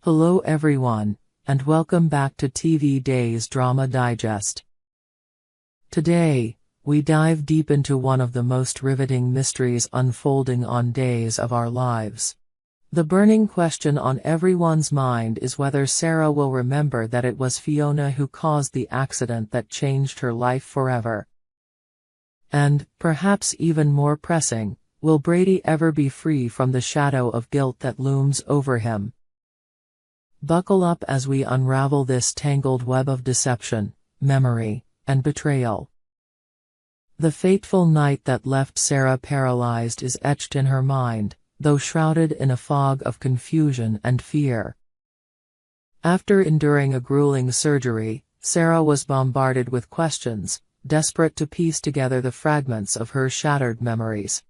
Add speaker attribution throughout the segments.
Speaker 1: Hello everyone, and welcome back to TV Days Drama Digest. Today, we dive deep into one of the most riveting mysteries unfolding on Days of Our Lives. The burning question on everyone's mind is whether Sarah will remember that it was Fiona who caused the accident that changed her life forever. And, perhaps even more pressing, will Brady ever be free from the shadow of guilt that looms over him? Buckle up as we unravel this tangled web of deception, memory, and betrayal. The fateful night that left Sarah paralyzed is etched in her mind, though shrouded in a fog of confusion and fear. After enduring a grueling surgery, Sarah was bombarded with questions, desperate to piece together the fragments of her shattered memories.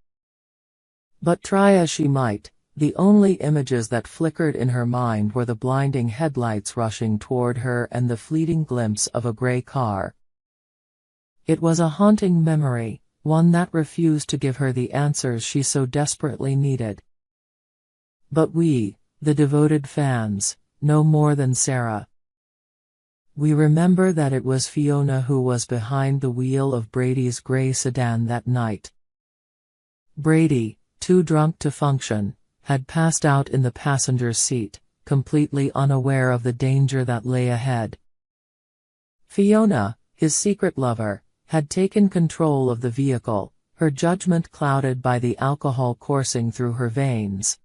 Speaker 1: But try as she might, the only images that flickered in her mind were the blinding headlights rushing toward her and the fleeting glimpse of a gray car. It was a haunting memory, one that refused to give her the answers she so desperately needed. But we, the devoted fans, know more than Sarah. We remember that it was Fiona who was behind the wheel of Brady's gray sedan that night. Brady, too drunk to function, had passed out in the passenger's seat, completely unaware of the danger that lay ahead. Fiona, his secret lover, had taken control of the vehicle, her judgment clouded by the alcohol coursing through her veins.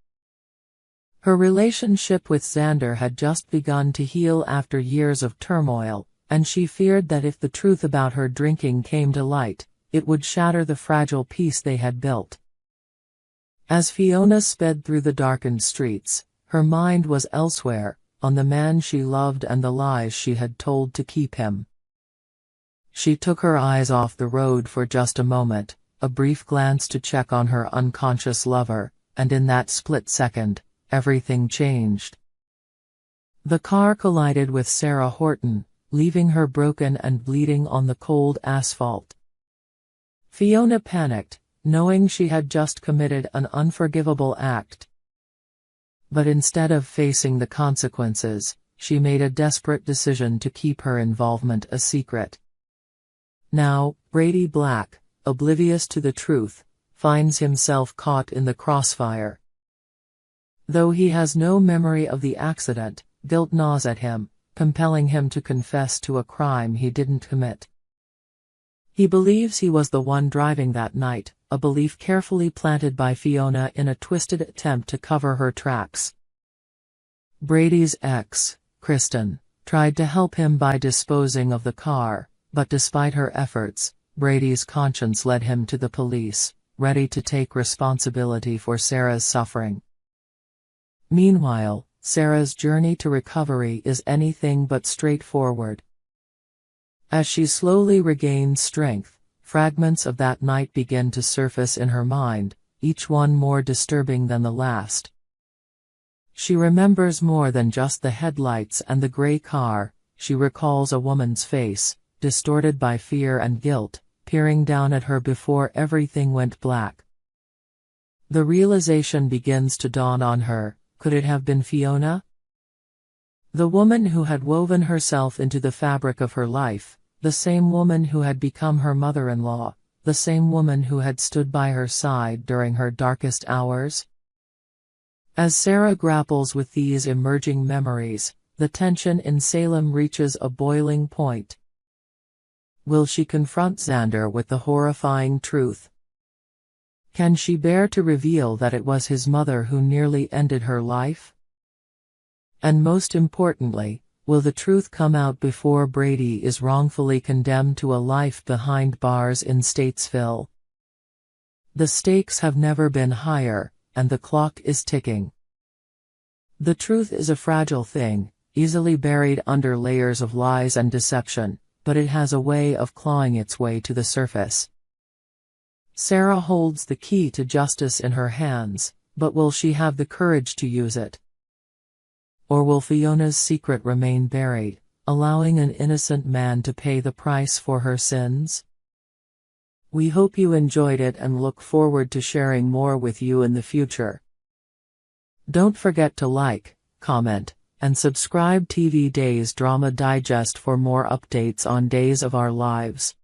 Speaker 1: Her relationship with Xander had just begun to heal after years of turmoil, and she feared that if the truth about her drinking came to light, it would shatter the fragile peace they had built. As Fiona sped through the darkened streets, her mind was elsewhere, on the man she loved and the lies she had told to keep him. She took her eyes off the road for just a moment, a brief glance to check on her unconscious lover, and in that split second, everything changed. The car collided with Sarah Horton, leaving her broken and bleeding on the cold asphalt. Fiona panicked, knowing she had just committed an unforgivable act. But instead of facing the consequences, she made a desperate decision to keep her involvement a secret. Now, Brady Black, oblivious to the truth, finds himself caught in the crossfire. Though he has no memory of the accident, guilt gnaws at him, compelling him to confess to a crime he didn't commit. He believes he was the one driving that night, a belief carefully planted by Fiona in a twisted attempt to cover her tracks. Brady's ex, Kristen, tried to help him by disposing of the car, but despite her efforts, Brady's conscience led him to the police, ready to take responsibility for Sarah's suffering. Meanwhile, Sarah's journey to recovery is anything but straightforward. As she slowly regains strength, fragments of that night begin to surface in her mind, each one more disturbing than the last. She remembers more than just the headlights and the gray car. She recalls a woman's face, distorted by fear and guilt, peering down at her before everything went black. The realization begins to dawn on her: could it have been Fiona? The woman who had woven herself into the fabric of her life, the same woman who had become her mother-in-law, the same woman who had stood by her side during her darkest hours? As Sarah grapples with these emerging memories, the tension in Salem reaches a boiling point. Will she confront Xander with the horrifying truth? Can she bear to reveal that it was his mother who nearly ended her life? And most importantly, will the truth come out before Brady is wrongfully condemned to a life behind bars in Statesville? The stakes have never been higher, and the clock is ticking. The truth is a fragile thing, easily buried under layers of lies and deception, but it has a way of clawing its way to the surface. Sarah holds the key to justice in her hands, but will she have the courage to use it? Or will Fiona's secret remain buried, allowing an innocent man to pay the price for her sins? We hope you enjoyed it and look forward to sharing more with you in the future. Don't forget to like, comment, and subscribe TV Days Drama Digest for more updates on Days of Our Lives.